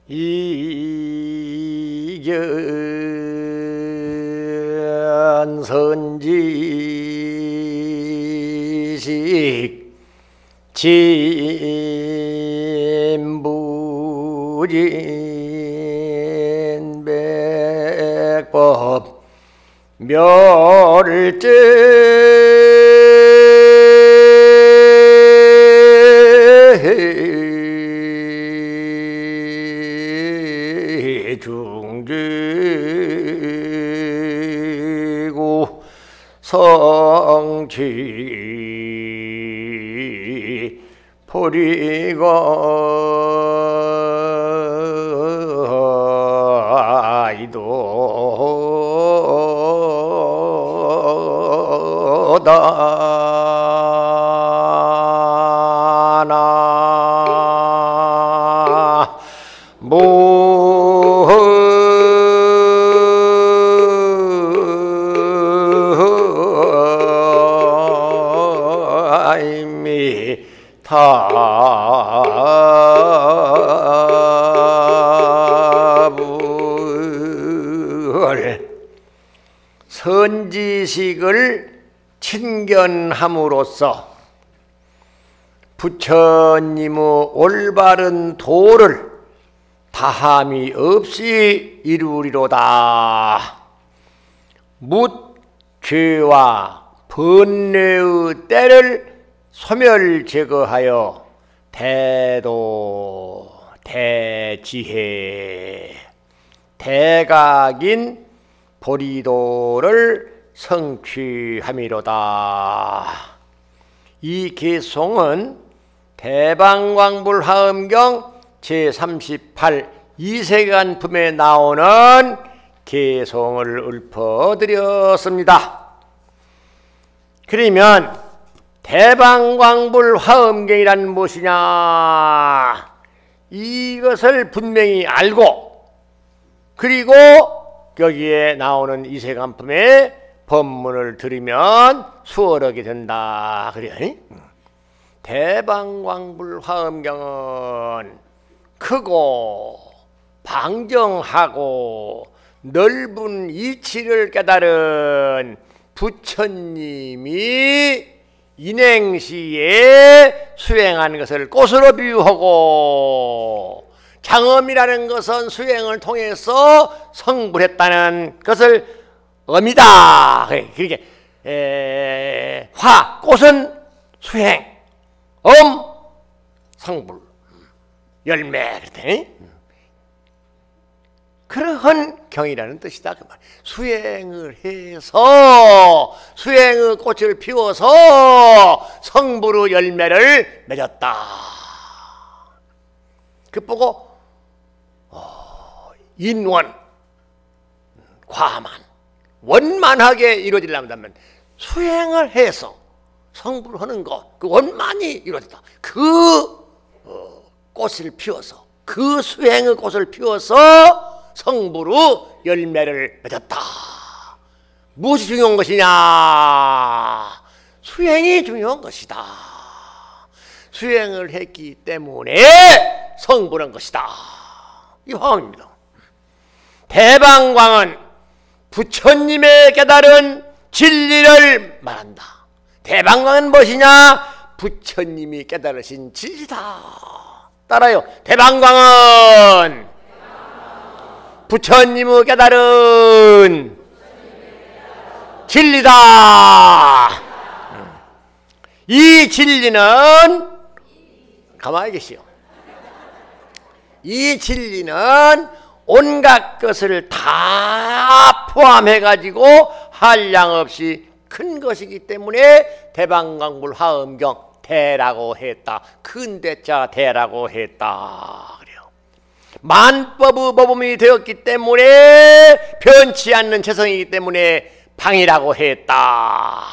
이견선지식 진부진백법 멸제 중지고 성취 이도다나 무아이미 타불 선지식을 친견함으로써 부처님의 올바른 도를 다함이 없이 이루리로다. 묻 죄와 번뇌의 때를 소멸 제거하여 대도 대지혜 대각인 보리도를 성취함이로다. 이 개송은 대방광불화엄경 제38 이세간품에 나오는 개송을 읊어드렸습니다. 그러면 대방광불화엄경이란 무엇이냐? 이것을 분명히 알고 그리고 여기에 나오는 이세간품의 법문을 들으면 수월하게 된다. 그래? 대방광불화엄경은 크고 방정하고 넓은 이치를 깨달은 부처님이 인행시에 수행한 것을 꽃으로 비유하고 장엄이라는 것은 수행을 통해서 성불했다는 것을 엄이다. 그렇게 화, 꽃은 수행, 엄, 성불, 열매 그랬더니 그러한 경이라는 뜻이다. 그 말. 수행을 해서 수행의 꽃을 피워서 성불의 열매를 맺었다. 그 보고 인원, 과만, 원만하게 이루어지려면 수행을 해서 성불하는 것, 그 원만히 이루어졌다. 그 꽃을 피워서 그 수행의 꽃을 피워서 성불의 열매를 맺었다. 무엇이 중요한 것이냐? 수행이 중요한 것이다. 수행을 했기 때문에 성불한 것이다. 이 화엄입니다. 대방광은 부처님의 깨달은 진리를 말한다. 대방광은 무엇이냐? 부처님이 깨달으신 진리다. 따라요. 대방광은 부처님의 깨달은 진리다. 이 진리는 가만히 계시오. 이 진리는 온갖 것을 다 포함해 가지고 한량없이 큰 것이기 때문에 대방광불화엄경 대라고 했다. 큰 대자 대라고 했다. 그래요. 만법의 법음이 되었기 때문에 변치 않는 재성이기 때문에 방이라고 했다.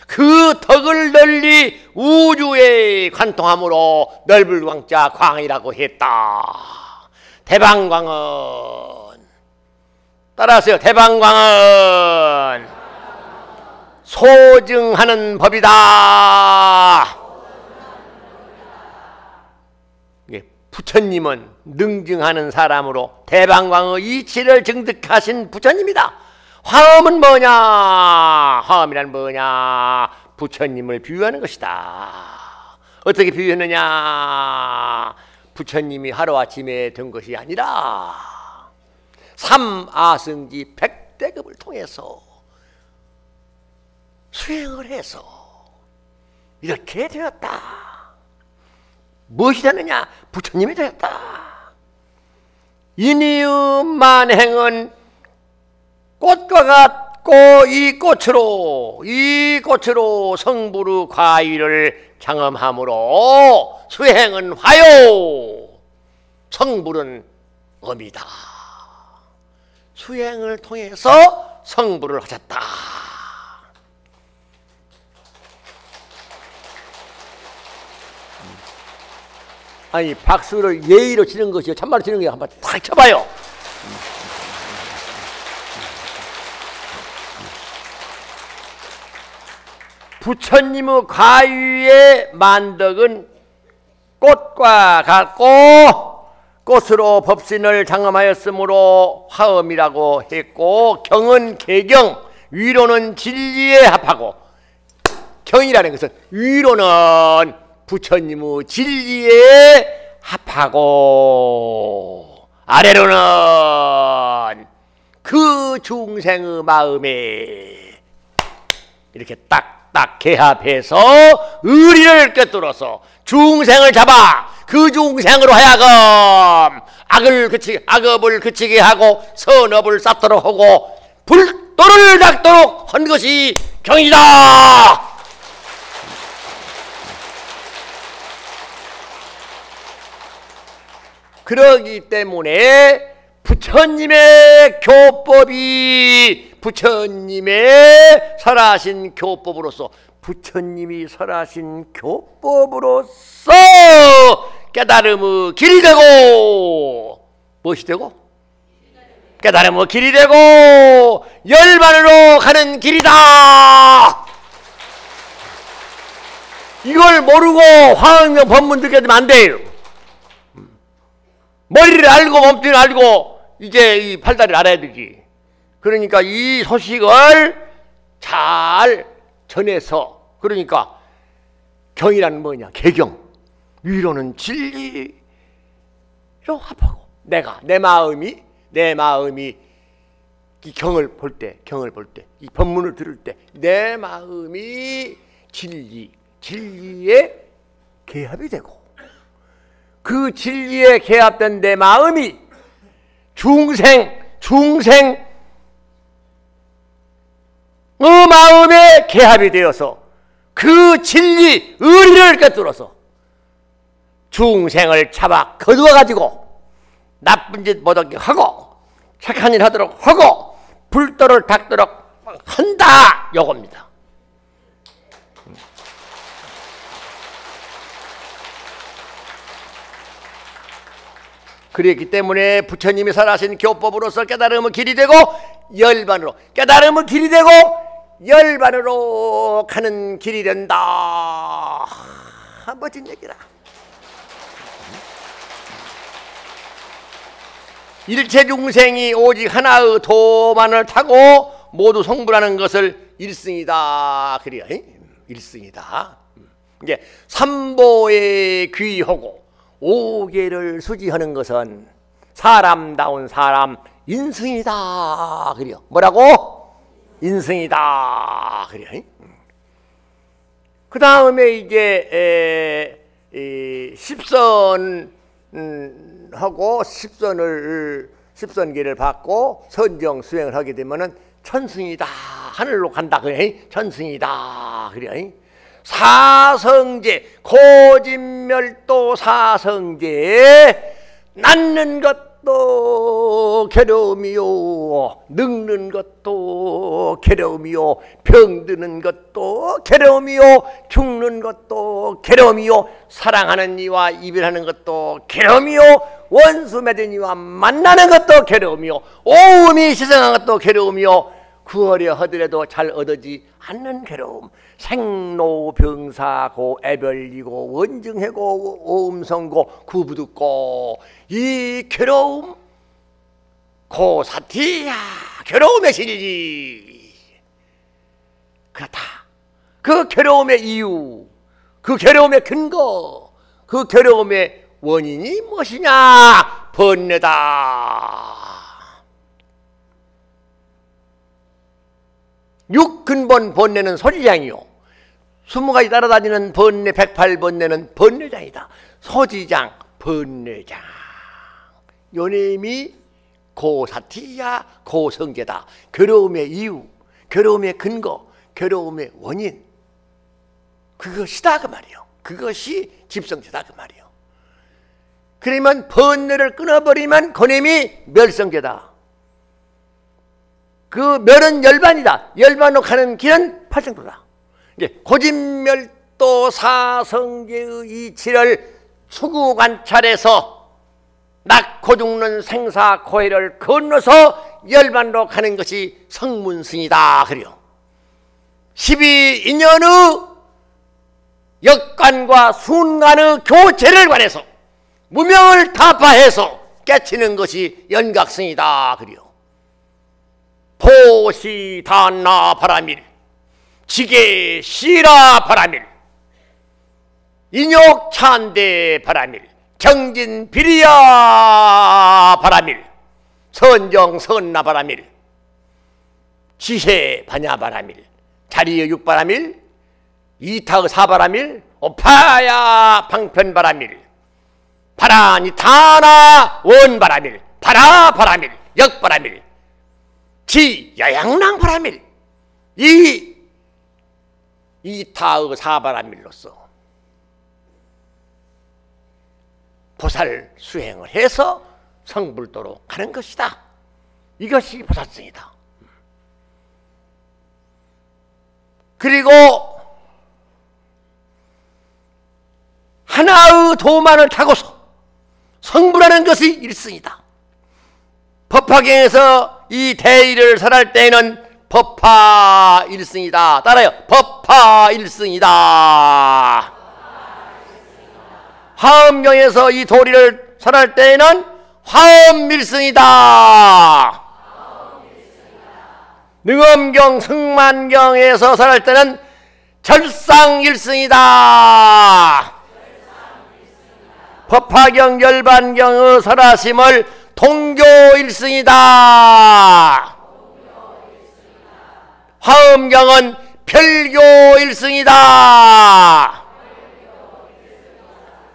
그 덕을 널리 우주에 관통함으로 넓을 광자 광이라고 했다. 대방광은 따라하세요. 대방광은 소증하는 법이다. 부처님은 능증하는 사람으로 대방광의 이치를 증득하신 부처님이다. 화엄은 뭐냐? 화엄이란 뭐냐? 부처님을 비유하는 것이다. 어떻게 비유했느냐? 부처님이 하루아침에 된 것이 아니라 삼아승지 백대급을 통해서 수행을 해서 이렇게 되었다. 무엇이 되느냐? 부처님이 되었다. 이니은 만행은 꽃과 같고 이 꽃으로 성부르 과위를 장엄함으로 수행은 화요, 성불은 엄이다. 수행을 통해서 성불을 하셨다. 아니 박수를 예의로 치는 것이요 참말로 치는 게 한번 탁 쳐봐요. 부처님의 과위의 만덕은 꽃과 같고 꽃으로 법신을 장엄하였으므로 화엄이라고 했고, 경은 개경, 위로는 진리에 합하고, 경이라는 것은 위로는 부처님의 진리에 합하고, 아래로는 그 중생의 마음에 이렇게 딱딱 개합해서 의리를 꿰뚫어서 중생을 잡아 그 중생으로 하여금 악업을 그치게 하고 선업을 쌓도록 하고 불도를 닦도록 한 것이 경이다. 그러기 때문에 부처님의 교법이 부처님의 설하신 교법으로서 부처님이 설하신 교법으로서 깨달음의 길이 되고, 무엇이 되고? 깨달음의 길이 되고 열반으로 가는 길이다. 이걸 모르고 화엄경 법문 듣게 되면 안 돼요. 머리를 알고 몸뚱이를 알고 이제 이 팔다리를 알아야 되지. 그러니까 이 소식을 잘 전해서, 그러니까 경이라는 뭐냐? 개경. 위로는 진리로 합하고, 내 마음이 이 경을 볼 때, 이 법문을 들을 때 내 마음이 진리에 개합이 되고, 그 진리에 개합된 내 마음이 중생의 마음에 개합이 되어서 그 진리, 의리를 꿰뚫어서 중생을 잡아 거두어가지고 나쁜 짓 못하게 하고 착한 일 하도록 하고 불도를 닦도록 한다, 요겁니다. 그랬기 때문에 부처님이 설하신 교법으로서 깨달음의 길이 되고 열반으로, 깨달음의 길이 되고 열반으로 가는 길이 된다. 멋진 얘기라. 일체 중생이 오직 하나의 도만을 타고 모두 성불하는 것을 일승이다. 그래요. 일승이다. 이게 삼보에 귀하고 오계를 수지하는 것은 사람다운 사람 인승이다. 그래요. 뭐라고? 인승이다. 그래요. 그 다음에 이제 십선하고 십선계를 받고 선정 수행을 하게 되면은 천승이다. 하늘로 간다. 그래. 천승이다. 그래. 사성제, 고진멸도 사성제, 낳는 것도 괴로움이요, 늙는 것도 괴로움이요, 병드는 것도 괴로움이요, 죽는 것도 괴로움이요, 사랑하는 이와 이별하는 것도 괴로움이요, 원수 맺은 이와 만나는 것도 괴로움이요, 오음이 시생한 것도 괴로움이요, 구하려 하더라도 잘 얻어지 않는 괴로움. 생로병사고 애별이고 원증해고 오음성고 구부듣고 이 괴로움 고사티야 괴로움의 실이지. 그렇다. 그 괴로움의 이유, 그 괴로움의 근거, 그 괴로움의 원인이 무엇이냐? 번뇌다. 육근본 번뇌는 소지장이요, 20가지 따라다니는 번뇌 108번뇌는 번뇌장이다. 소지장, 번뇌장. 요님이 고사티야 고성제다. 괴로움의 이유, 괴로움의 근거, 괴로움의 원인, 그것이다 그 말이요. 그것이 집성제다 그 말이요. 그러면 번뇌를 끊어버리면 그놈이 멸성제다. 그 멸은 열반이다. 열반으로 가는 길은 팔생도다. 고진멸도 사성제의 이치를 추구 관찰해서 낳고 죽는 생사고해를 건너서 열반으로 가는 것이 성문승이다 그래요. 12인연의 역관과 순간의 교체를 관해서 무명을 타파해서 깨치는 것이 연각승이다 그래요. 포시단나 바라밀, 지게시라 바라밀, 인욕찬대 바라밀, 정진비리야 바라밀, 선정선나 바라밀, 지혜바냐 바라밀, 자리의 육바라밀, 이타의 사바라밀, 오파야 방편 바라밀, 바라니 타나 원바라밀, 바라 바라밀, 역바라밀, 지 야양랑 바라밀, 이 이타의 사바라밀로서 보살 수행을 해서 성불도로 가는 것이다. 이것이 보살승이다. 그리고 하나의 도만을 타고서 성불하는 것이 일승이다. 법화경에서 이 대의를 설할 때에는 법화 일승이다. 따라요. 법화 일승이다. 화엄경에서 이 도리를 설할 때에는 화엄 일승이다. 능엄경 승만경에서 설할 때는 절상 일승이다. 법화경 열반경의 설하심을 동교 일승이다. 화엄경은 별교 일승이다.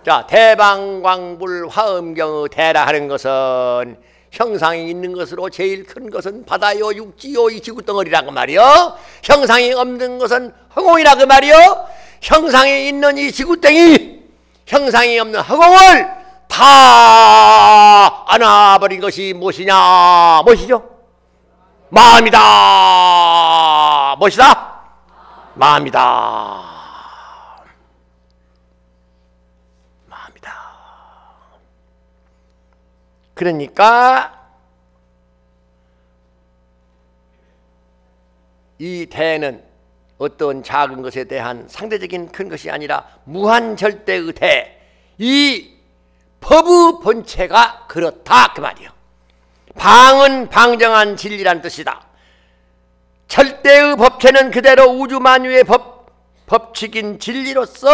자, 대방광불 화엄경의 대라 하는 것은 형상이 있는 것으로 제일 큰 것은 바다요 육지요 이 지구덩어리라고 말이요. 형상이 없는 것은 허공이라고 말이요. 형상이 있는 이 지구덩이, 형상이 없는 허공을 다 안아버린 것이 무엇이냐? 무엇이죠? 마음이다. 무엇이다? 마음이다. 마음이다. 그러니까 이 대는 어떤 작은 것에 대한 상대적인 큰 것이 아니라 무한절대의 대, 이 법의 본체가 그렇다 그 말이요. 방은 방정한 진리란 뜻이다. 절대의 법체는 그대로 우주만유의 법칙인 진리로서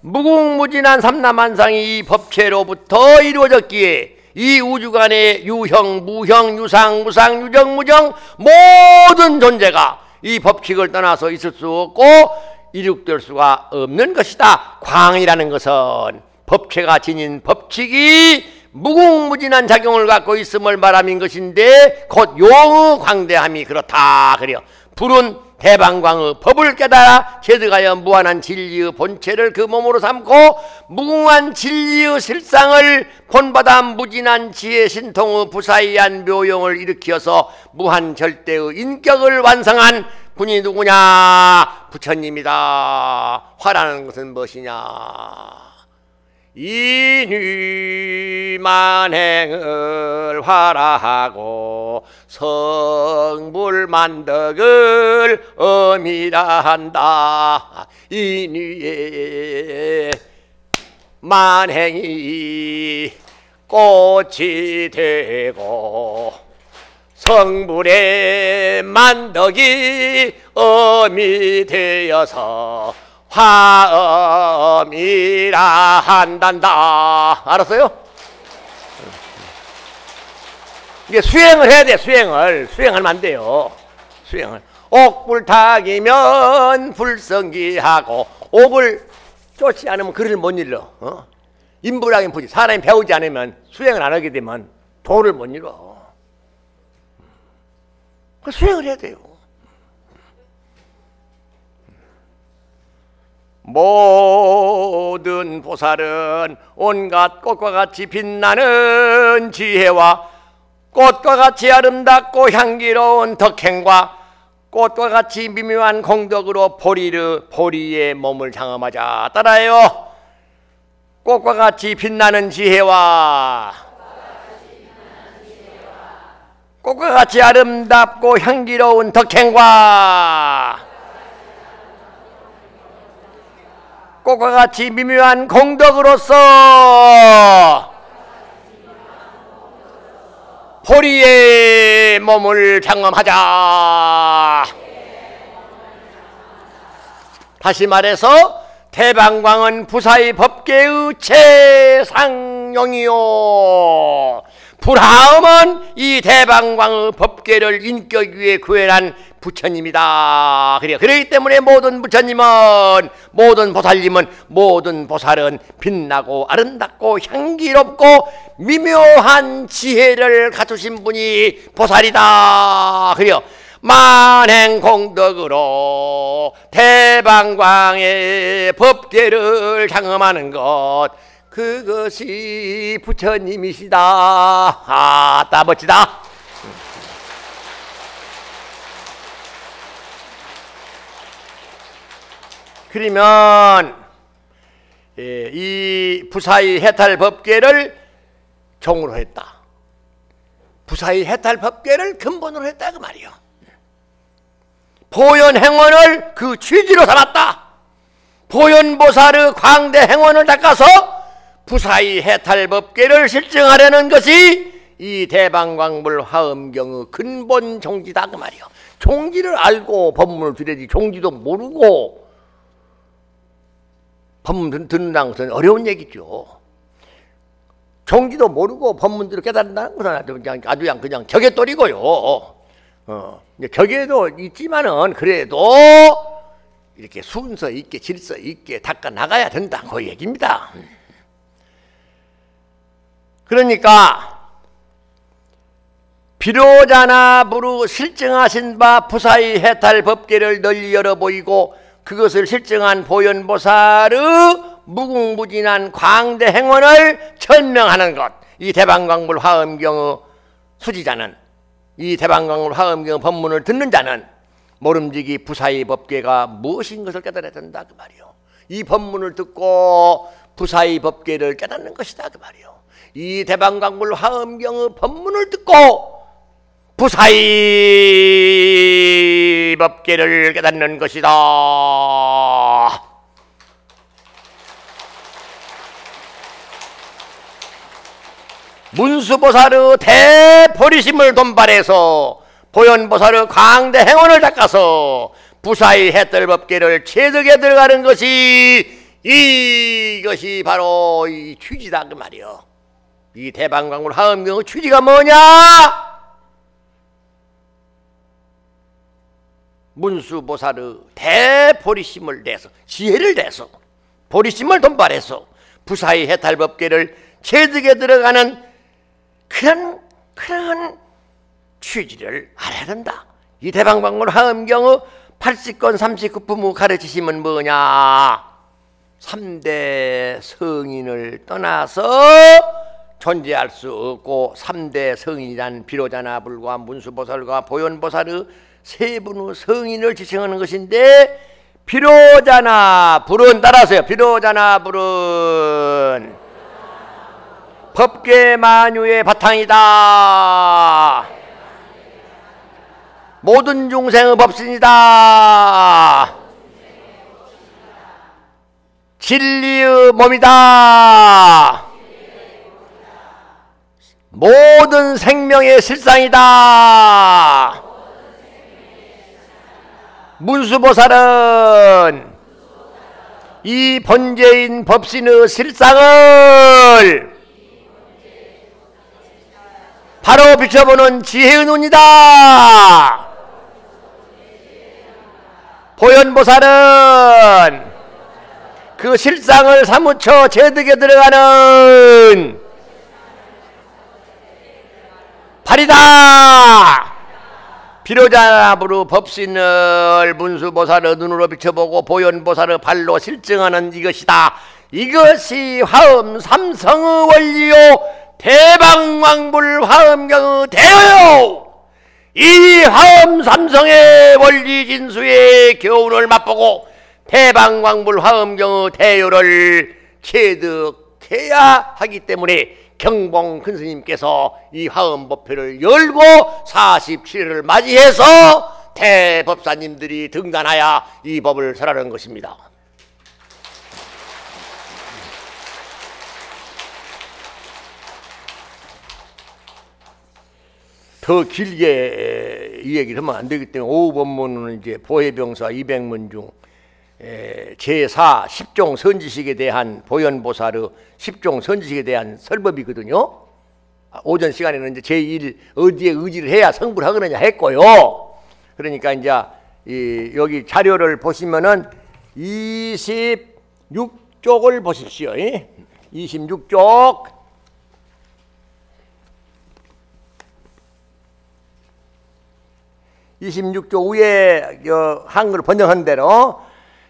무궁무진한 삼라만상이 이 법체로부터 이루어졌기에 이 우주간의 유형, 무형, 유상, 무상, 유정, 무정 모든 존재가 이 법칙을 떠나서 있을 수 없고 이룩될 수가 없는 것이다. 광이라는 것은 법체가 지닌 법칙이 무궁무진한 작용을 갖고 있음을 말함인 것인데 곧 용의 광대함이 그렇다 그래요. 불은 대방광의 법을 깨달아 체득하여 무한한 진리의 본체를 그 몸으로 삼고 무궁한 진리의 실상을 본받아 무진한 지혜 신통의 부사이한 묘용을 일으켜서 무한 절대의 인격을 완성한 분이 누구냐? 부처님이다. 화라는 것은 무엇이냐? 인위 이 만행을 화라하고 성불만덕을 엄이라 한다. 인위에 만행이 꽃이 되고 성불의 만덕이 엄이 되어서 화엄이라 한단다. 알았어요? 이게 수행을 해야 돼. 수행하면 안 돼요. 수행을. 옥불탁이면 불성기하고, 옥을 쫓지 않으면 글을 못 읽어. 인불하긴 부지. 사람이 배우지 않으면, 수행을 안 하게 되면 도를 못 읽어. 그 수행을 해야 돼요. 모든 보살은 온갖 꽃과 같이 빛나는 지혜와 꽃과 같이 아름답고 향기로운 덕행과 꽃과 같이 미묘한 공덕으로 보리의 몸을 장엄하자. 따라해요. 꽃과 같이 빛나는 지혜와 꽃과 같이 아름답고 향기로운 덕행과 꽃과 같이 미묘한 공덕으로서 보리의 몸을 장엄하자. 다시 말해서 대방광은 부사의 법계의 최상용이요, 불하음은 이 대방광의 법계를 인격 위에 구현한 부처님이다. 그렇기 때문에 모든 부처님은, 모든 보살님은, 모든 보살은 빛나고 아름답고 향기롭고 미묘한 지혜를 갖추신 분이 보살이다. 그래요. 만행 공덕으로 대방광의 법계를 장엄하는 것, 그것이 부처님이시다. 아따 멋지다. 그러면 이 부사의 해탈 법계를 종으로 했다. 부사의 해탈 법계를 근본으로 했다 그 말이요. 보현행원을 그 취지로 삼았다. 보현보살의 광대 행원을 닦아서 부사의 해탈 법계를 실증하려는 것이 이 대방광불 화엄경의 근본 종지다 그 말이요. 종지를 알고 법문을 들여야지, 종지도 모르고 법문 듣는다는 것은 어려운 얘기죠. 종지도 모르고 법문들을 깨달는다는 것은 그냥 격에떨이고요. 격에도 있지만은 그래도 이렇게 순서 있게 질서 있게 닦아 나가야 된다 그 얘기입니다. 그러니까 비로자나부로 실증하신 바 부사의 해탈 법계를 널리 열어 보이고 그것을 실증한 보현보살의 무궁무진한 광대 행원을 천명하는 것, 이 대방광불 화엄경의 수지자는, 이 대방광불 화엄경 법문을 듣는 자는 모름지기 부사의 법계가 무엇인 것을 깨달아야 된다 그 말이요. 이 법문을 듣고 부사의 법계를 깨닫는 것이다 그 말이요. 이 대방광불 화엄경의 법문을 듣고 부사의 법계를 깨닫는 것이다. 문수보살의 대보리심을 돈발해서 보현보살의 광대 행원을 닦아서 부사의 해탈 법계를 체득에 들어가는 것이, 이것이 바로 이 취지다 그 말이요. 이 대방광불 화엄경의 취지가 뭐냐? 문수보살의 대보리심을 내서, 지혜를 내서, 보리심을 돈발해서 부사의 해탈 법계를 체득에 들어가는 그런 취지를 알아야 된다. 이 대방광불 화엄경의 80권 39품의 가르치심은 뭐냐? 3대 성인을 떠나서 존재할 수 없고 3대 성인이란 비로자나불과 문수보살과 보현보살의 세 분의 성인을 지칭하는 것인데, 비로자나불은, 따라하세요. 비로자나불은 법계 만유의 바탕이다. 모든 중생의 법신이다. 진리의 몸이다. 모든 생명의 실상이다. 문수보살은 이 본제인 법신의 실상을 바로 비춰보는 지혜의 눈이다. 보현보살은 그 실상을 사무쳐 제득에 들어가는 발이다. 비로자나부로 법신을 문수보살의 눈으로 비춰보고 보현보살의 발로 실증하는 이것이다. 이것이 화엄 삼성의 원리요 대방왕불 화엄경의 대요요. 이 화엄 삼성의 원리 진수의 교훈을 맛보고 대방왕불 화엄경의 대요를 체득해야 하기 때문에 경봉 큰스님께서 이 화엄법회를 열고 47회를 맞이해서 대법사님들이 등단하여 이 법을 설하는 것입니다. 더 길게 이 얘기를 하면 안 되기 때문에 오후 법문은 이제 보혜병사 200문 중 제4 10종 선지식에 대한 보현보살의 10종 선지식에 대한 설법이거든요. 오전 시간에는 이제 제1 어디에 의지를 해야 성불 하거느냐 했고요. 그러니까 이제 여기 자료를 보시면은 26쪽을 보십시오. 26쪽. 26쪽 위에 한글 번역한 대로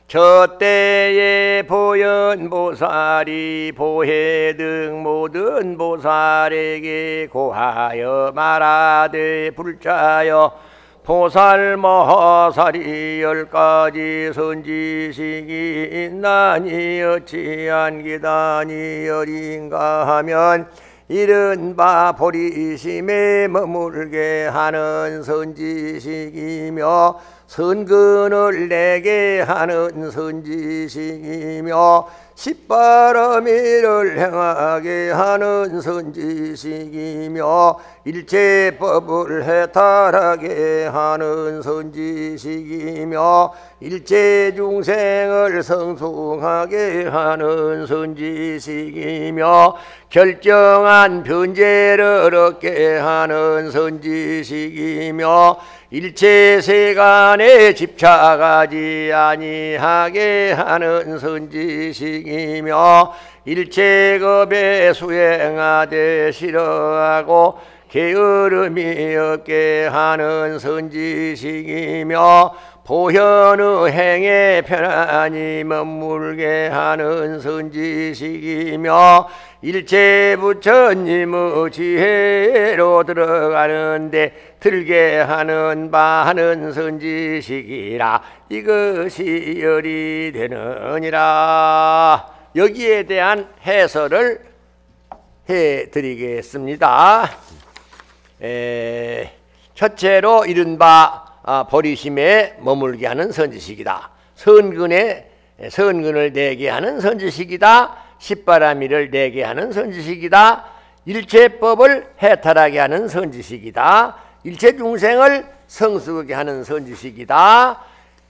저 때에 보현보살이 보혜 등 모든 보살에게 고하여 말하되 불자여 보살머하살이 10가지 선지식이 있나니 어찌한 기단이 여린가 하면 이른바 보리심에 머물게 하는 선지식이며 선근을 내게 하는 선지식이며 십바라미를 행하게 하는 선지식이며 일체법을 해탈하게 하는 선지식이며 일체중생을 성숙하게 하는 선지식이며 결정한 변제를 얻게 하는 선지식이며 일체세간에 집착하지 아니하게 하는 선지식이며 일체급에 수행하되 싫어하고 게으름이 없게 하는 선지식이며 보현의 행에 편안히 머물게 하는 선지식이며 일체 부처님의 지혜로 들어가는데 들게 하는 바 하는 선지식이라. 이것이 열이 되느니라. 여기에 대한 해설을 해드리겠습니다. 첫째로 이른바 보리심에 머물게 하는 선지식이다. 선근을 내게 하는 선지식이다. 십바라미를 내게 하는 선지식이다. 일체법을 해탈하게 하는 선지식이다. 일체중생을 성숙하게 하는 선지식이다.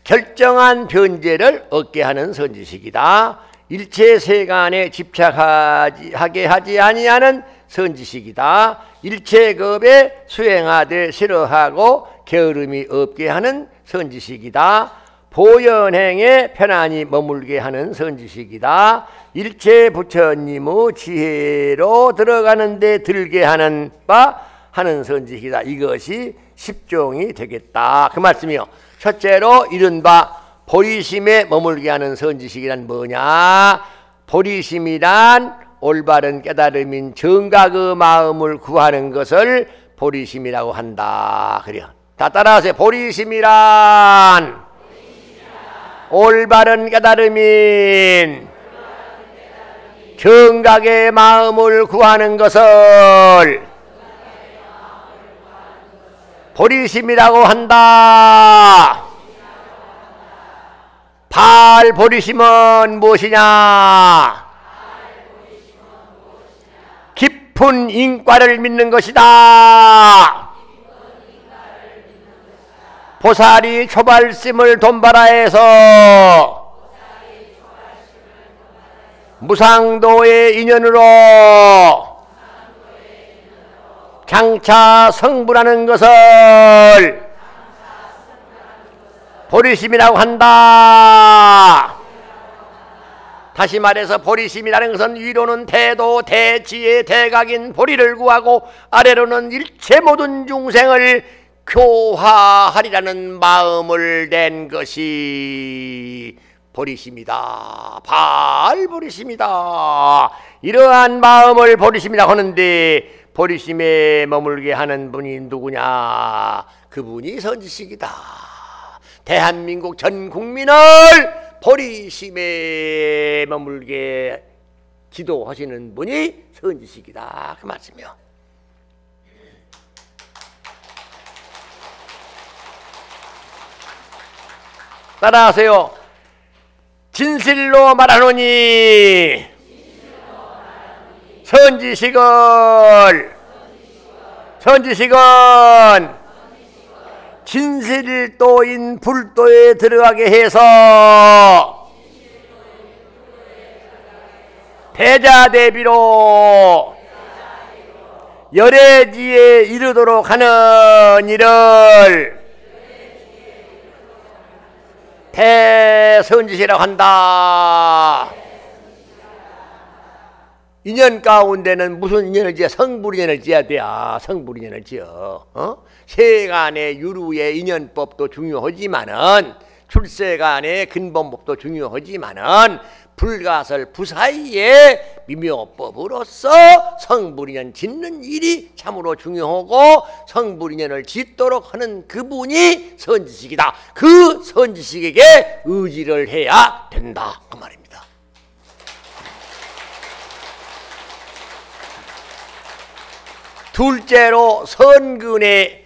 결정한 변제를 얻게 하는 선지식이다. 일체세간에 집착하게 하지 아니하는 선지식이다. 일체급에 수행하되 싫어하고 게으름이 없게 하는 선지식이다. 보현행에 편안히 머물게 하는 선지식이다. 일체 부처님의 지혜로 들어가는데 들게 하는 바 하는 선지식이다. 이것이 10종이 되겠다. 그 말씀이요. 첫째로 이른바 보리심에 머물게 하는 선지식이란 뭐냐? 보리심이란 올바른 깨달음인 정각의 마음을 구하는 것을 보리심이라고 한다. 그래요. 다 따라하세요. 보리심이란 올바른 깨달음인 경각의 마음을 구하는 것을 보리심이라고 한다. 바알 보리심은 무엇이냐? 깊은 인과를 믿는 것이다. 보살이 초발심을 돈바라에서 무상도의 인연으로 장차 성불하는 것을 보리심이라고 한다. 다시 말해서 보리심이라는 것은 위로는 대도, 대지혜, 대각인 보리를 구하고 아래로는 일체 모든 중생을 교화하리라는 마음을 낸 것이 보리심이다. 바알 보리심이다. 이러한 마음을 보리심이라고 하는데 보리심에 머물게 하는 분이 누구냐? 그분이 선지식이다. 대한민국 전 국민을 보리심에 머물게 기도하시는 분이 선지식이다. 그 말씀이요. 따라하세요. 진실로 말하노니 선지식은 진실도인 불도에 들어가게 해서 대자대비로 열애지에 이르도록 하는 일을 대선지시라고 한다. 인연 가운데는 무슨 인연을 지어? 성불인연을 지어야 돼. 성불인연을 지어. 세간의 유루의 인연법도 중요하지만은 출세간의 근본법도 중요하지만은 불가설 부사이의 미묘법으로서 성불인연 짓는 일이 참으로 중요하고 성불인연을 짓도록 하는 그분이 선지식이다. 그 선지식에게 의지를 해야 된다. 그 말입니다. 둘째로 선근에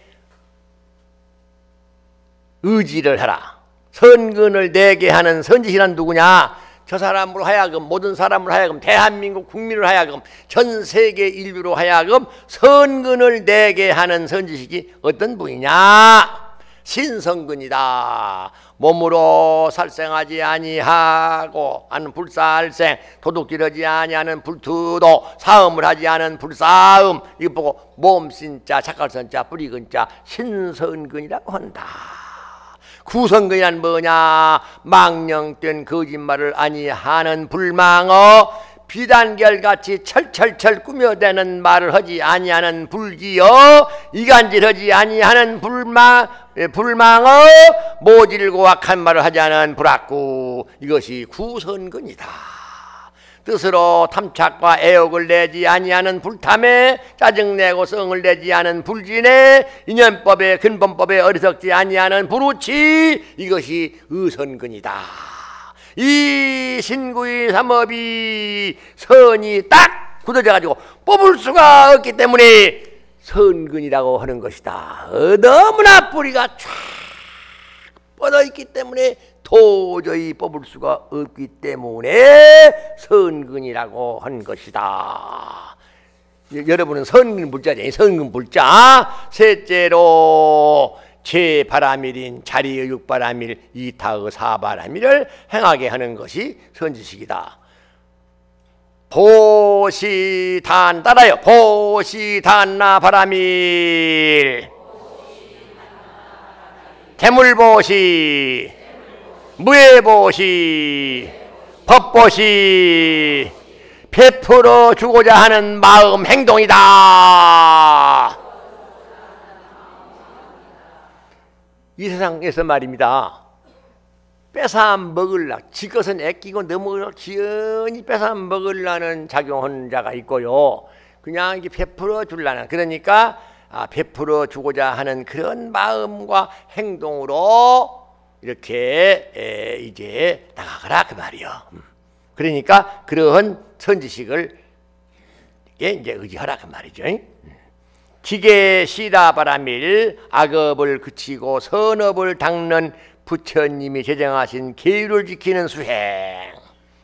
의지를 하라. 선근을 내게 하는 선지식이란 누구냐? 저 사람으로 하여금, 모든 사람으로 하여금, 대한민국 국민으로 하여금, 전 세계 인류로 하여금 선근을 내게 하는 선지식이 어떤 분이냐? 신성근이다. 몸으로 살생하지 아니하고 하는 불살생, 도둑질하지 아니하는 불투도, 사음을 하지 않은 불사음. 이거 보고 몸신자, 착갈선자, 뿌리근자, 신성근이라고 한다. 구성근이란 뭐냐? 망령된 거짓말을 아니하는 불망어, 비단결같이 철철철 꾸며대는 말을 하지 아니하는 불기여, 이간질하지 아니하는 불망어, 모질고 악한 말을 하지 않은 불악구. 이것이 구선근이다. 뜻으로 탐착과 애욕을 내지 아니하는 불탐에 짜증내고 성을 내지 않은 불진에 인연법에 근본법에 어리석지 아니하는 불우치. 이것이 의선근이다. 이 신구의 삼업이 선이 딱 굳어져 가지고 뽑을 수가 없기 때문에 선근이라고 하는 것이다. 너무나 뿌리가 쫙 뻗어 있기 때문에 도저히 뽑을 수가 없기 때문에 선근이라고 한 것이다. 여러분은 선근 불자잖아요. 선근 불자. 셋째로 제바라밀인 자리의 육바라밀, 이타의 사바라밀을 행하게 하는 것이 선지식이다. 보시단, 따라요. 보시단나 바라밀, 태물보시, 무예보시, 법보시, 베풀어 주고자 하는 마음 행동이다. 이 세상에서 말입니다, 뺏어 먹으려, 지 것은 애끼고 너무 기연히 뺏어 먹으려는 작용하는 자가 있고요, 그냥 이렇게 베풀어 주려는, 그러니까 베풀어 주고자 하는 그런 마음과 행동으로 이렇게 이제 나가거라 그 말이요. 그러니까 그러한 선지식을 이제 의지하라 그 말이죠. 기계 시다바라밀 악업을 그치고 선업을 닦는 부처님이 제정하신 계율을 지키는 수행,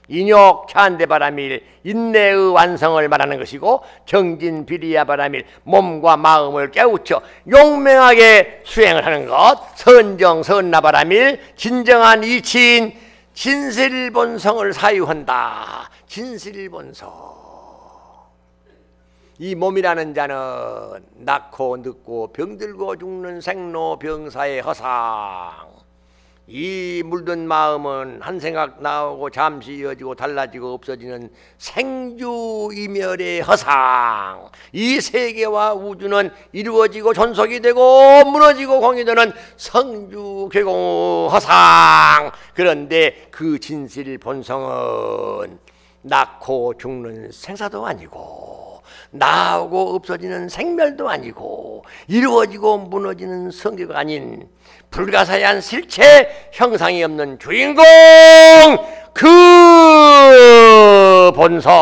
인욕 찬대바라밀 인내의 완성을 말하는 것이고, 정진비리야바라밀 몸과 마음을 깨우쳐 용맹하게 수행을 하는 것, 선정선나바라밀 진정한 이치인 진실본성을 사유한다. 진실본성. 이 몸이라는 자는 낳고 늙고 병들고 죽는 생로병사의 허상, 이 물든 마음은 한 생각 나오고 잠시 이어지고 달라지고 없어지는 생주이멸의 허상, 이 세계와 우주는 이루어지고 존속이 되고 무너지고 공유되는 성주괴공 허상. 그런데 그 진실 본성은 낳고 죽는 생사도 아니고 나오고 없어지는 생멸도 아니고 이루어지고 무너지는 성교가 아닌 불가사의한 실체, 형상이 없는 주인공, 그 본성,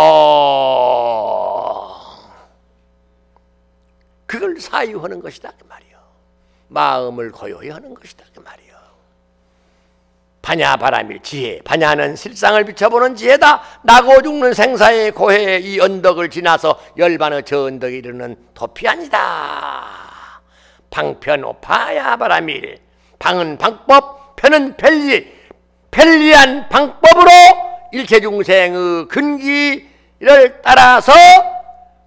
그걸 사유하는 것이다 그 말이요. 마음을 고요히 하는 것이다 그 말이요. 반야바라밀 지혜, 반야는 실상을 비춰보는 지혜다. 나고 죽는 생사의 고해의 이 언덕을 지나서 열반의 저 언덕에 이르는 도피 아니다. 방편오파야바라밀, 방은 방법, 편은 편리, 편리한 방법으로 일체중생의 근기를 따라서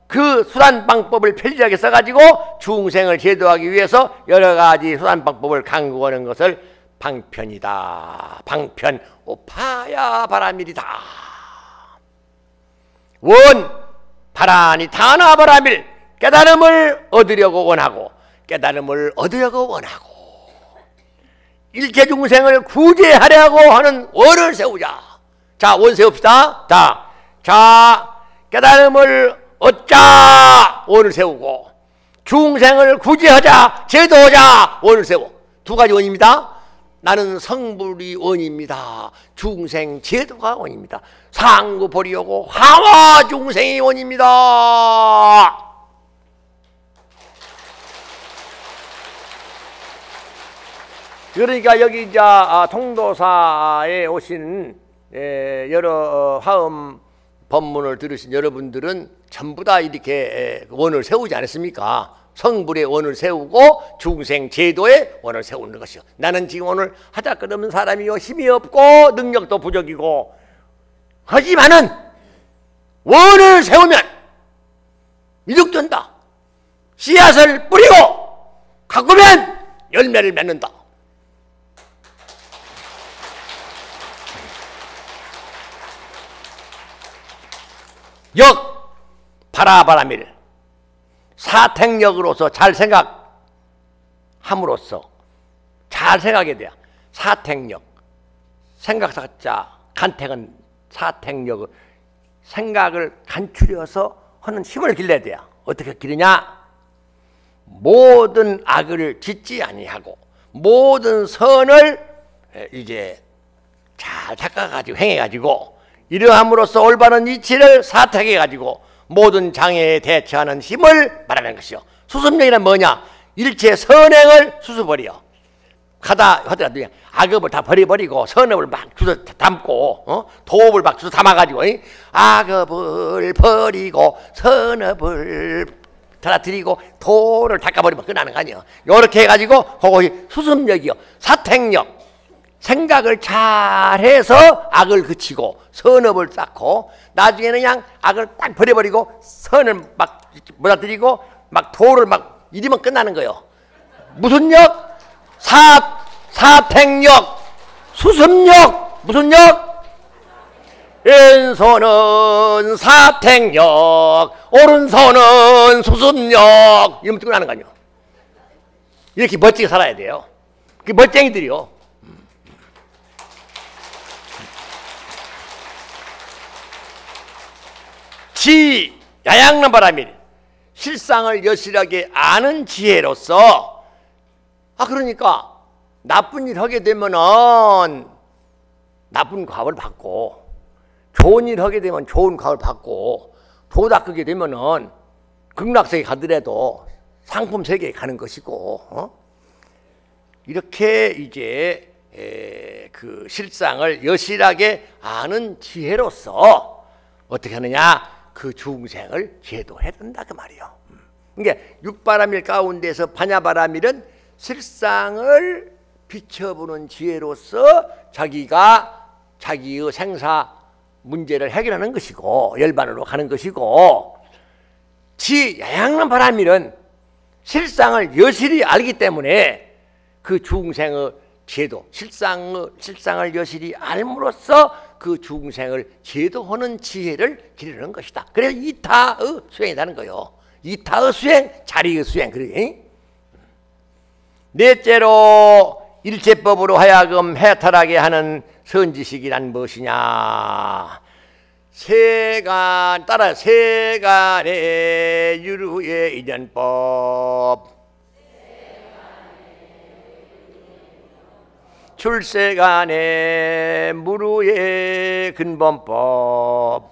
그 수단 방법을 편리하게 써가지고 중생을 제도하기 위해서 여러 가지 수단 방법을 강구하는 것을 방편이다. 방편 오파야 바라밀이다. 원 바라니 타나 바라밀, 깨달음을 얻으려고 원하고 깨달음을 얻으려고 원하고 일체 중생을 구제하려고 하는 원을 세우자. 자, 원 세웁시다. 자, 깨달음을 얻자. 원을 세우고 중생을 구제하자. 제도하자. 원을 세워. 두 가지 원입니다. 나는 성불이 원입니다. 중생 제도가 원입니다. 상구 보리오고 화화 중생이 원입니다. 그러니까 여기 이제 통도사에 오신 여러 화엄 법문을 들으신 여러분들은 전부 다 이렇게 원을 세우지 않았습니까? 성불의 원을 세우고 중생 제도의 원을 세우는 것이요. 나는 지금 오늘 하잘것없는 사람이요, 힘이 없고 능력도 부족이고, 하지만은 원을 세우면 이득된다. 씨앗을 뿌리고 가꾸면 열매를 맺는다. 역 바라바라밀, 사택력으로서 잘 생각함으로써 잘 생각해야 돼요. 사택력, 생각사자, 간택은 사택력을 생각을 간추려서 하는 힘을 길러야 돼요. 어떻게 기르냐? 모든 악을 짓지 아니하고 모든 선을 이제 잘 닦아가지고 행해가지고 이러함으로써 올바른 이치를 사택해가지고 모든 장애에 대처하는 힘을 말하는 것이요. 수습력이란 뭐냐? 일체 선행을 수습버려. 하더라도 악업을 다 버려버리고 선업을 막 주워 담고 도업을 막 주워 담아가지고 악업을 버리고 선업을 달아드리고 도를 닦아버리면 끝나는 거 아니에요. 이렇게 해가지고 그것이 수습력이요. 사택력. 생각을 잘해서 악을 그치고 선업을 쌓고 나중에는 그냥 악을 딱 버려버리고 선을 막 몰아들이고 막 도를 막 이리면 끝나는 거예요. 무슨 력? 사택력, 수습력. 무슨 력? 왼손은 사택력, 오른손은 수습력. 이러면 끝나는 거 아니에요. 이렇게 멋지게 살아야 돼요. 그게 멋쟁이들이요. 지 야양나바라밀, 실상을 여실하게 아는 지혜로서 그러니까 나쁜 일 하게 되면은 나쁜 과업을 받고 좋은 일 하게 되면 좋은 값을 받고 도 닦게 되면은 극락세계 가더라도 상품 세계에 가는 것이고, 이렇게 이제 그 실상을 여실하게 아는 지혜로서 어떻게 하느냐, 그 중생을 제도해야 된다 그 말이요. 그러니까 육바람일 가운데서 반야바람일은 실상을 비춰보는 지혜로서 자기가 자기의 생사 문제를 해결하는 것이고 열반으로 가는 것이고, 야양난 바람일은 실상을 여실히 알기 때문에 그 중생의 제도, 실상을 여실히 알므로써 그 중생을 제도하는 지혜를 기르는 것이다. 그래서 이타의 수행이라는 거요. 이타의 수행, 자리의 수행. 그래. 넷째로 일체법으로 하여금 해탈하게 하는 선지식이란 무엇이냐? 세간의 유루의 인연법, 출세간의 무루의 근본법,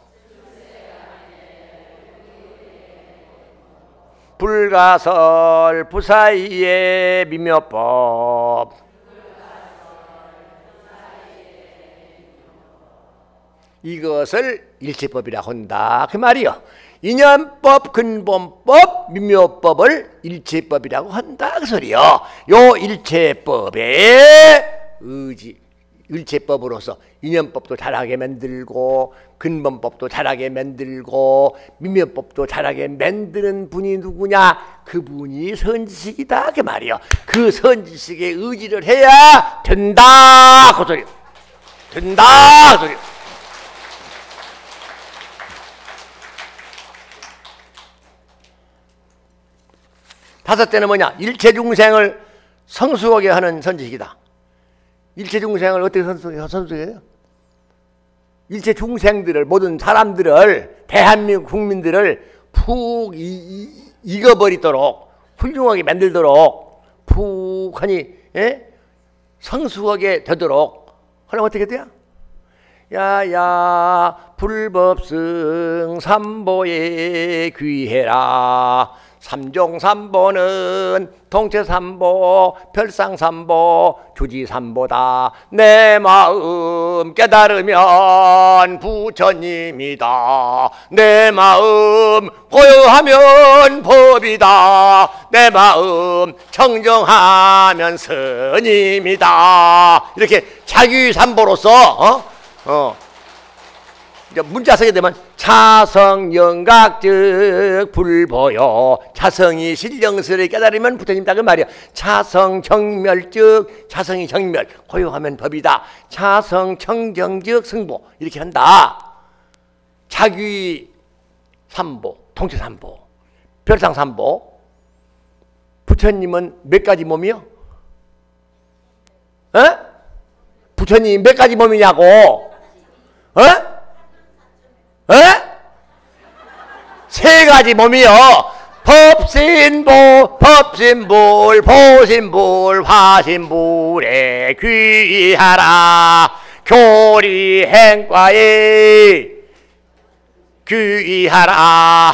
불가설 부사이의 미묘법, 이것을 일체법이라고 한다 그 말이요. 인연법, 근본법, 미묘법을 일체법이라고 한다 그 소리요. 요 일체법의 의지, 일체법으로서 인연법도 잘하게 만들고 근본법도 잘하게 만들고 미묘법도 잘하게 만드는 분이 누구냐? 그분이 선지식이다 그 말이요. 그 선지식의 의지를 해야 된다 그 소리요. 된다 그 소리요. 다섯째는 뭐냐? 일체중생을 성수하게 하는 선지식이다. 일체중생을 어떻게 성수하게 해요? 일체중생들을, 모든 사람들을, 대한민국 국민들을 푹 익어버리도록, 훌륭하게 만들도록, 푹하니 성수하게 되도록 하려면 어떻게 돼요? 야야 불법승 삼보에 귀해라. 삼종삼보는 통체삼보, 별상삼보, 주지삼보다. 내 마음 깨달으면 부처님이다. 내 마음 고요하면 법이다. 내 마음 청정하면 스님이다. 이렇게 자규삼보로서 문자 쓰게 되면 차성영각즉 불보여. 차성이 신령스레 깨달으면 부처님이다 그 말이야. 차성정멸즉, 차성이 정멸, 고요하면 법이다. 차성청정즉 승보. 이렇게 한다. 자귀삼보, 통치삼보, 별상삼보. 부처님은 몇 가지 몸이요? 부처님이 몇 가지 몸이냐고? 세 가지 몸이요. 법신보, 법신불, 보신불, 화신불에 귀하라. 교리행과에 귀하라.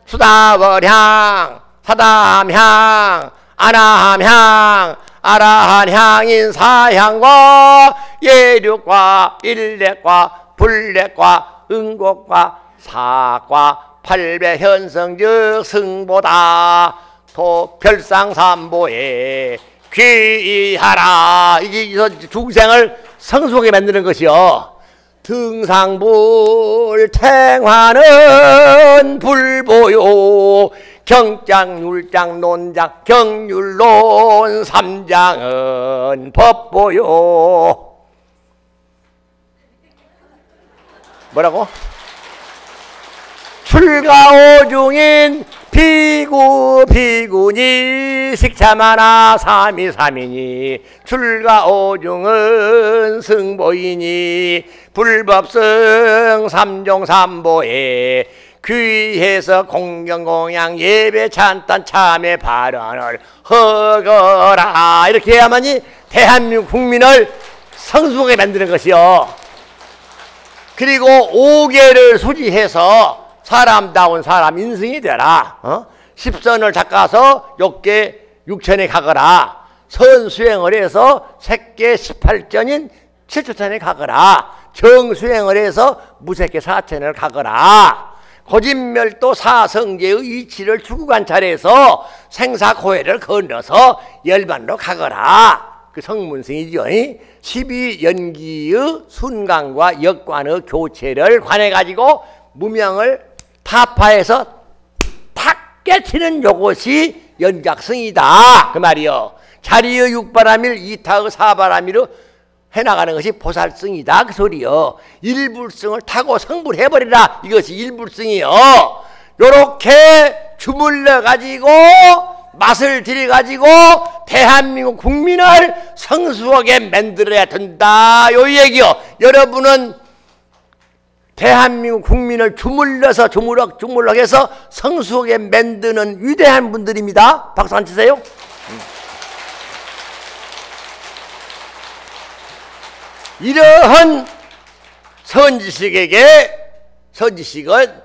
수다월향, 사담향, 아나함향, 아라한향인 사향과 예륙과 일렉과 불렉과 응곡과 사과 팔배현성즉 승보다. 또 별상삼보에 귀하라. 이게 중생을 성수하게 만드는 것이요. 등상불 탱화는 불보요. 경장, 율장, 논장, 경율론 삼장은 법보요. 뭐라고? 출가오중인 비구 비구니 식차마나 삼이삼이니. 출가오중은 승보이니 불법승 삼종삼보에 귀해서 공경공양 예배 찬탄 참회 발언을 허거라. 이렇게 해야만이 대한민국 국민을 성수하게 만드는 것이요. 그리고 5개를 수지해서 사람다운 사람 인승이 되라. 십선을 닦아서 6개 6천에 가거라. 선수행을 해서 색계 18전인 7초천에 가거라. 정수행을 해서 무색계 4천을 가거라. 고진멸도 사성제의 이치를 주구관찰해서 생사고해를 건너서 열반으로 가거라. 그 성문승이죠. 12연기의 순간과 역관의 교체를 관해가지고 무명을 타파해서 탁 깨치는 요것이 연각승이다. 그 말이요. 자리의 육바람일 이타의 사바람이로 해나가는 것이 보살승이다. 그 소리요. 일불승을 타고 성불해버리라. 이것이 일불승이요. 요렇게 주물러 가지고 맛을 들여가지고 대한민국 국민을 성수하게 만들어야 된다. 요 얘기요. 여러분은 대한민국 국민을 주물러서 주물럭해서 성수하게 만드는 위대한 분들입니다. 박수 한 치세요. 이러한 선지식에게 선지식은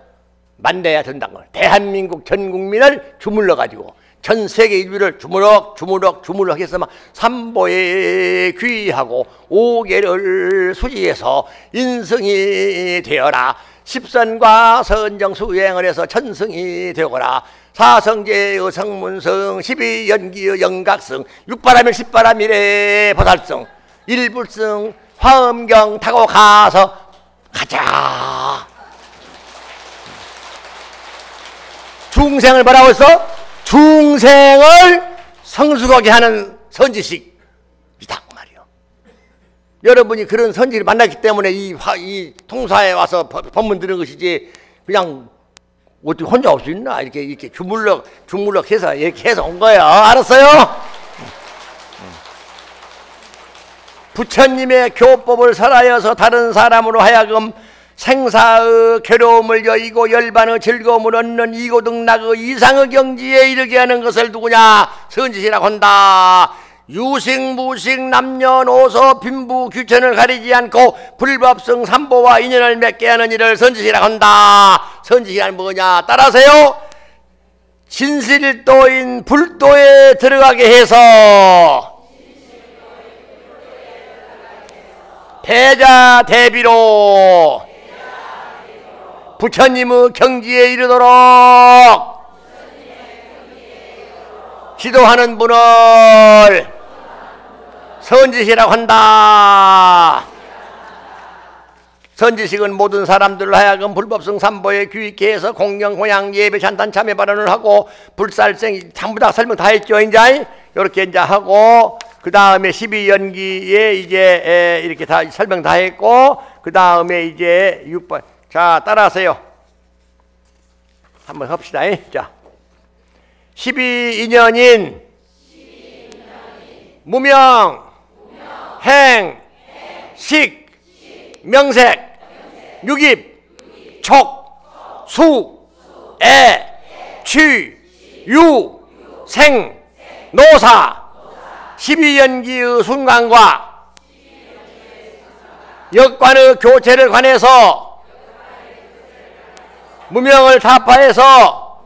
만나야 된다는 거예요. 대한민국 전 국민을 주물러 가지고 전 세계 인류를 주물럭 해서 막 삼보에 귀하고 5개를 수지해서 인승이 되어라. 십선과 선정 수행을 해서 천승이 되거라. 사성제의 성문승 12연기의 영각승 6바람일 10바람일의 보살승 일불승 화엄경 타고 가서 가자. 중생을 뭐라고 했어? 중생을 성숙하게 하는 선지식이다 말이요. 여러분이 그런 선지를 만났기 때문에 이 통사에 와서 법문 들은 것이지 그냥 어떻게 혼자 올 수 있나? 이렇게 주물럭 해서 이렇게 해서 온 거예요. 알았어요? 부처님의 교법을 설하여서 다른 사람으로 하여금 생사의 괴로움을 여의고 열반의 즐거움을 얻는 이고등락의 이상의 경지에 이르게 하는 것을 누구냐? 선지시라고 한다. 유식 남녀노소 빈부 규천을 가리지 않고 불법성 삼보와 인연을 맺게 하는 일을 선지시라고 한다. 선지시란 뭐냐? 따라하세요. 진실도인 불도에 들어가게 해서 대자 대비로 부처님의 경지에 이르도록 지도하는 분을 선지시라고 한다. 선지식은 모든 사람들로 하여금 불법성 삼보에 귀있게 해서 공경, 공양, 예배, 찬탄, 참회 발언을 하고 불살생 전부 다 설명 다 했죠. 이제 이렇게 이제 하고 그 다음에 12연기에 이제 이렇게 다 설명 다 했고 그 다음에 이제 6번 자 따라하세요. 한번 합시다. 자 12인연인 무명, 행, 식, 명색, 육입, 촉, 수, 애, 취, 유, 생, 노사 12연기의 순간과 역관의 교체를 관해서 무명을 타파해서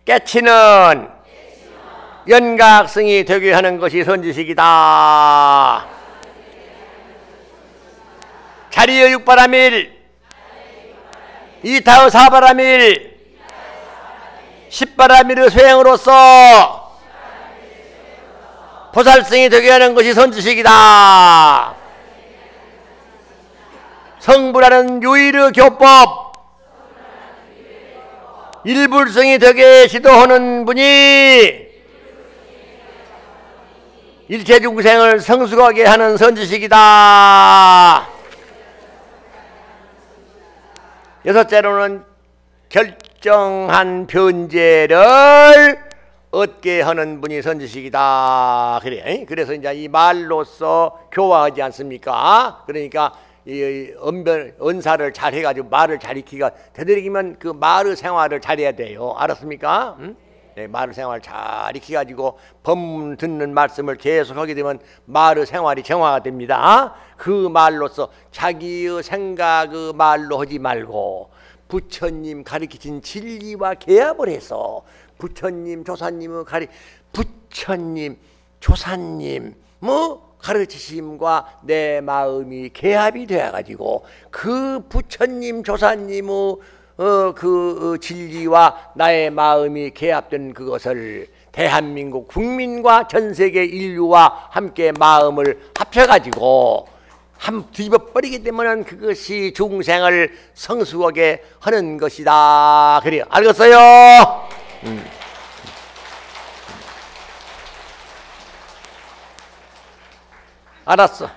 깨치는 연각승이 되게 하는 것이 선지식이다. 자리의 육바람일 이타의 사바람일 10바람일의 수행으로서 보살승이 되게 하는 것이 선지식이다. 성불하는 유일의 교법 일불승이 되게 지도하는 분이 일체 중생을 성숙하게 하는 선지식이다. 여섯째로는 결정한 변제를 얻게 하는 분이 선지식이다. 그래. 그래서 이제 이 말로서 교화하지 않습니까? 그러니까 이 언사를 잘 해가지고 말을 잘 익히가 되도록이면 그 말의 생활을 잘해야 돼요. 알았습니까? 응? 네, 마을 생활 잘 익혀가지고 법문 듣는 말씀을 계속 하게 되면 마을 생활이 정화가 됩니다. 그 말로서 자기의 생각의 말로 하지 말고 부처님 가르치신 진리와 개합을 해서 부처님 조사님의 부처님 조사님 뭐 가르치심과 내 마음이 개합이 되어가지고 그 부처님 조사님의 그 진리와 나의 마음이 개합된 그것을 대한민국 국민과 전세계 인류와 함께 마음을 합쳐가지고 뒤집어버리게 되면 그것이 중생을 성수하게 하는 것이다. 그래요. 알겠어요? 알았어.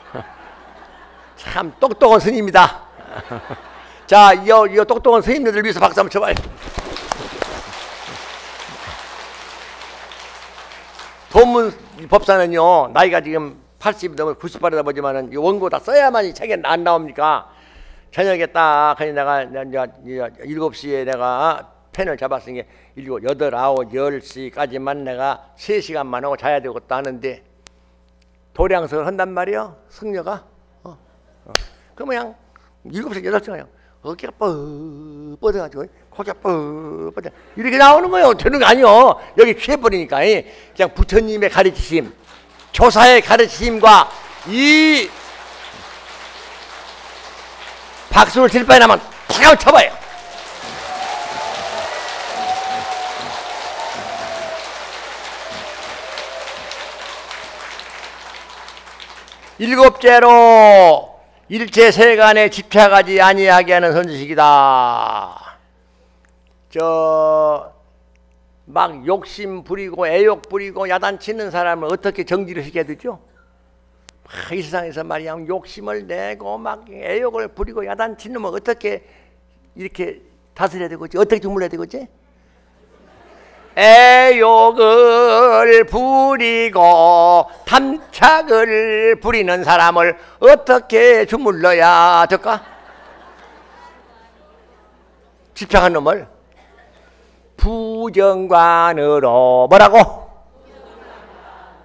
참 똑똑한 스님이다. 자, 이 똑똑한 스님들 위해서 박수 한번 쳐봐요. 도문 법사는요, 나이가 지금 80이 넘어 98이다 보지만은 원고 다 써야만이 책에 안 나옵니까? 저녁에 딱, 내가 이제 7시에 내가 펜을 잡았으니 7, 8, 9, 10시까지만 내가 3시간만 하고 자야 되겠다 하는데 도량석을 한단 말이요, 승려가. 그러면 그냥 7시, 8시간 어깨가 뻗어가지고 코가 뻗어 이렇게 나오는 거예요. 되는 거 아니요. 여기 취해버리니까 그냥 부처님의 가르치심, 조사의 가르치심과 이 박수를 칠 바에 나면 탁 하고 쳐봐요. 일곱째로 일체 세간에 집착하지 아니하게 하는 선지식이다. 막 욕심 부리고 애욕 부리고 야단치는 사람을 어떻게 정지를 시켜야 되죠? 이 세상에서 말이야 욕심을 내고 막 애욕을 부리고 야단치는 놈을 어떻게 이렇게 다스려야 되겠지? 어떻게 주물러야 되겠지? 애욕을 부리고 탐착을 부리는 사람을 어떻게 주물러야 될까? 집착한 놈을 부정관으로 뭐라고?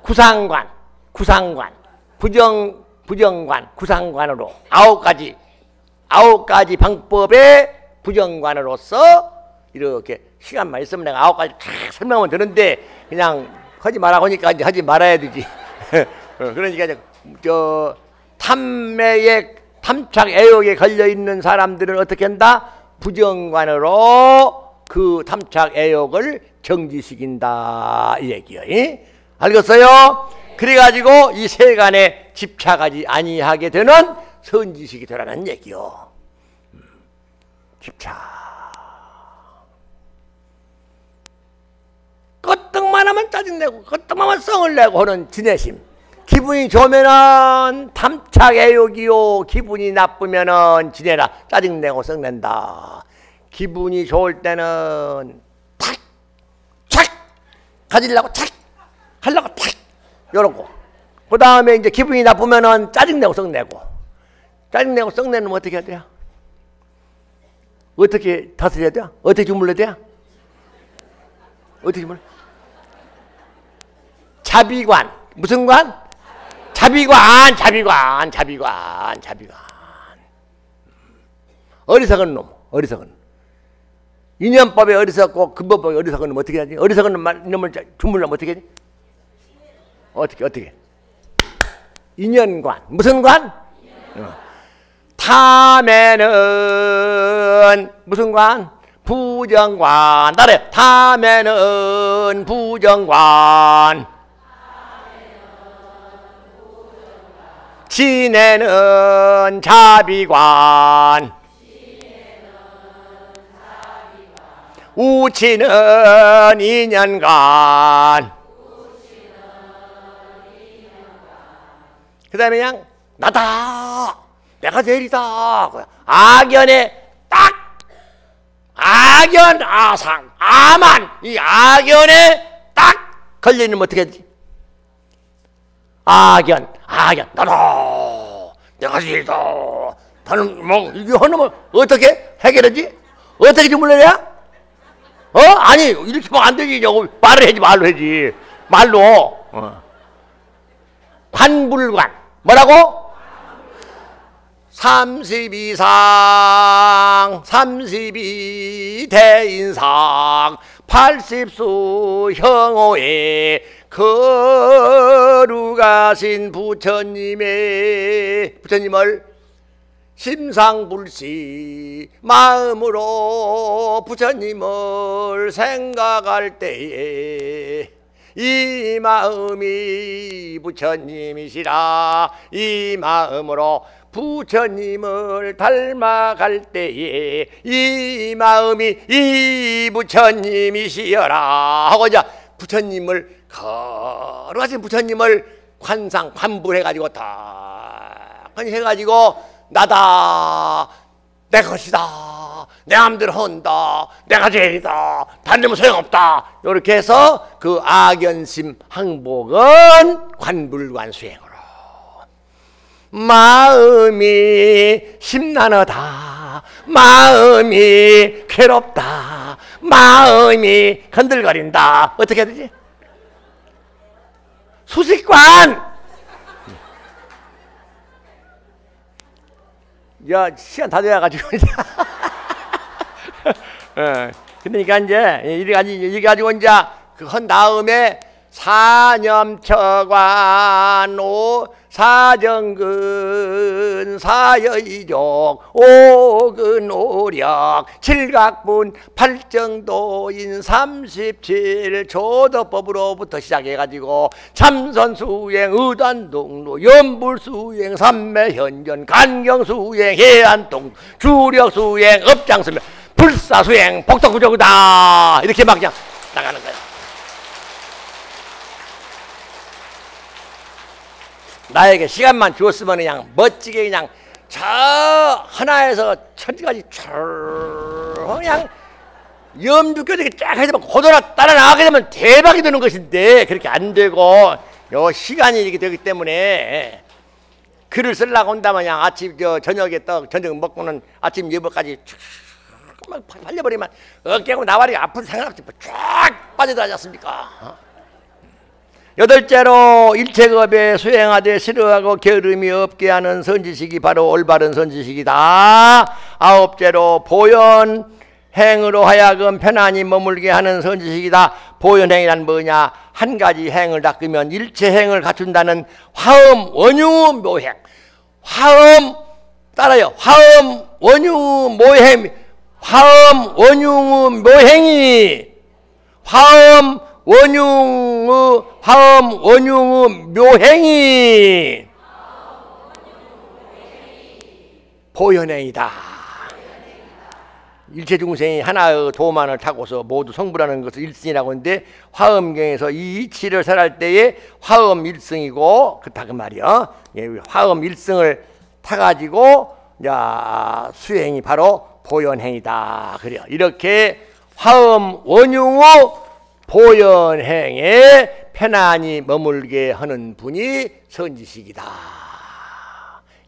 구상관 부정관 구상관으로 아홉 가지 방법의 부정관으로서 이렇게 시간만 있으면 내가 9가지 쫙 설명하면 되는데 그냥 하지 말라고 하니까 이제 하지 말아야 되지. 그러니까 탐매에 탐착 애욕에 걸려 있는 사람들은 어떻게 한다? 부정관으로 그 탐착 애욕을 정지시킨다 이 얘기요. 알겠어요? 그래가지고 이 세간에 집착하지 아니하게 되는 선지식이 되라는 얘기요. 집착. 끄떡만 하면 짜증내고 끄떡만 하면 성을 내고 하는 지내심. 기분이 좋으면은 탐착 애욕이요, 기분이 나쁘면은 지내라 짜증내고 성낸다. 기분이 좋을 때는 탁! 착! 가지려고 착! 하려고 탁! 요러고 그 다음에 이제 기분이 나쁘면은 짜증내고 성내고 짜증내고 성내면 어떻게 해야 돼요? 어떻게 다스려야 돼요? 어떻게 주물러야 돼요? 어떻게 주물러? 자비관. 무슨 관? 자비관. 어리석은 놈. 인연법에 어리석고 근법법에 어리석은 놈 어떻게 하지? 어리석은 놈을 주물러면 어떻게 하지? 어떻게? 인연관. 무슨 관? 탐에는 무슨 관? 부정관. 따라해. 탐에는 부정관. 진에는 자비관. 우치는 인연관. 그 다음에 그냥 나다 내가 제일이다. 악연에 딱 악연 아상 아만 이 악연에 딱 걸려있는 어떻게 하지? 악연 나다 내가 제일이다. 나는 뭐 이게 하는 걸 어떻게 해결하지? 어떻게 주물러야? 아니 이렇게 하면 안 되지. 말을 해야지. 말로 해야지. 말로. 관불관 뭐라고? 32상 32대인상 80수 형호에 거룩하신 부처님을 심상불시 마음으로 부처님을 생각할 때에 이 마음이 부처님이시라. 이 마음으로 부처님을 닮아갈 때에 이 마음이 이 부처님이시여라 하고 이제 부처님을 거룩하신 부처님을 관불해가지고 다 해가지고 나다 내 것이다 내 마음대로 한다 내가 제일이다 다른 데면 소용없다 이렇게 해서 그 악연심 항복은 관불관 수행으로 마음이 심란하다 마음이 괴롭다 마음이 흔들거린다 어떻게 해야 되지? 수식관 야 시간 다 돼가지고 그러니까 이제 이래 가지고 이제 그 한 다음에 사념처관 사정근 사여이족 오근오력 칠각분 팔정도인 37 조도법으로부터 시작해가지고 참선수행 의단동로 연불수행 삼매현전 간경수행 해안동 주력수행 업장수행 불사수행 복덕구조구다 이렇게 막 그냥 나가는 거야. 나에게 시간만 주었으면 그냥 멋지게 그냥 저 하나에서 천지까지 그냥 염두교되게 쫙 해서 고도로 따라 나가게 되면 대박이 되는 것인데 그렇게 안 되고 요 시간이 이렇게 되기 때문에 글을 쓰려고 한다면 그냥 아침 저녁에 저녁 먹고는 아침 예보까지 막 팔려버리면 어깨하고 나발이 아픈 상관없이 쫙 빠져들어가지 않습니까? 여덟째로 일체급에 수행하되 싫어하고 게으름이 없게 하는 선지식이 바로 올바른 선지식이다. 아홉째로 보현행으로 하여금 편안히 머물게 하는 선지식이다. 보현행이란 뭐냐? 한 가지 행을 닦으면 일체행을 갖춘다는 화엄 원유 묘행. 화엄 따라요. 화엄 원유 모행. 화엄 원유 묘행이 화엄 원융의 묘행이 보현행이다. 일체 중생이 하나의 도만을 타고서 모두 성불하는 것을 일승이라고 하는데 화엄경에서 이 이치를 설할 때에 화엄 일승이고 그렇다 그 말이야. 화엄 일승을 타가지고 수행이 바로 보현행이다. 그래요. 이렇게 화엄 원융의 보현행에 편안히 머물게 하는 분이 선지식이다.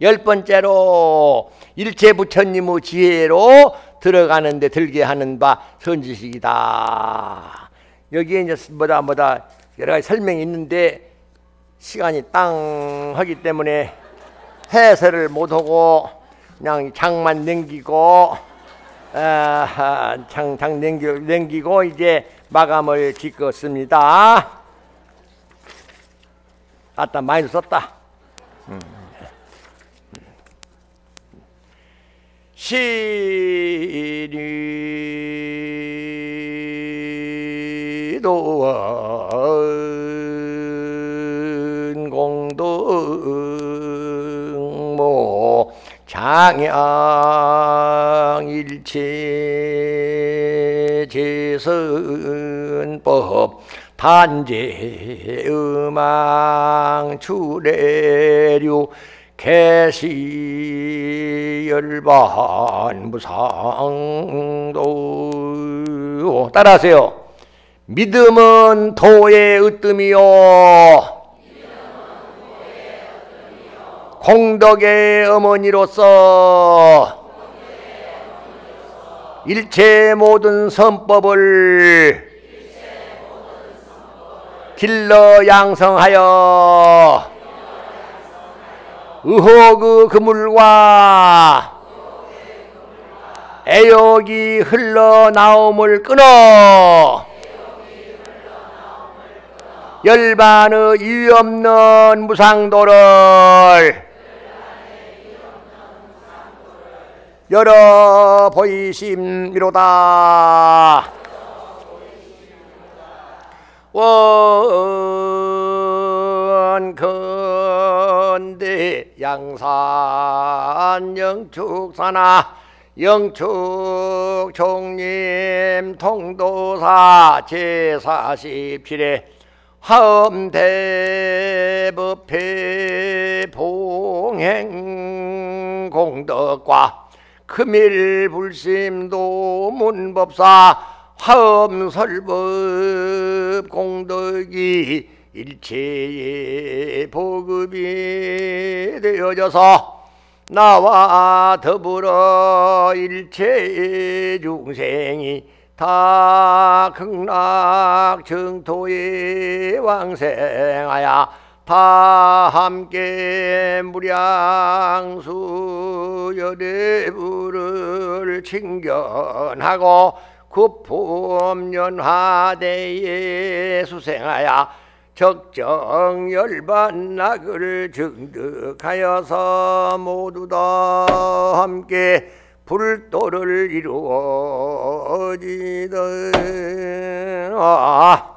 열 번째로 일체 부처님의 지혜로 들어가는데 들게 하는 바 선지식이다. 여기에 이제 뭐다 여러 가지 설명이 있는데 시간이 땅 하기 때문에 해설을 못하고 그냥 장만 남기고 장 남기고 이제 마감을 짓겠습니다. 아따 많이 썼다. 시리도원 공동모 장양일체 제선법 단제음ang 출애류 개시열반 무상도 따라하세요. 믿음은 도의 으뜸이요 공덕의 어머니로서 일체 모든 선법을 길러 양성하여 의혹의 그물과 애욕이 흘러나옴을 끊어 열반의 이유 없는 무상도를 열어 보이심이로다. 원컨대 양산 영축사나 영축총림 통도사 제47회 화엄대법회 봉행공덕과 금일불심도문법사 화엄설법 공덕이 일체의 보급이 되어져서 나와 더불어 일체의 중생이 다 극락 정토에 왕생하여 다 함께 무량수 열애부를 칭견하고 구품연화대에 수생하여 적정열반락을 증득하여서 모두 다 함께 불도를 이루어지더라.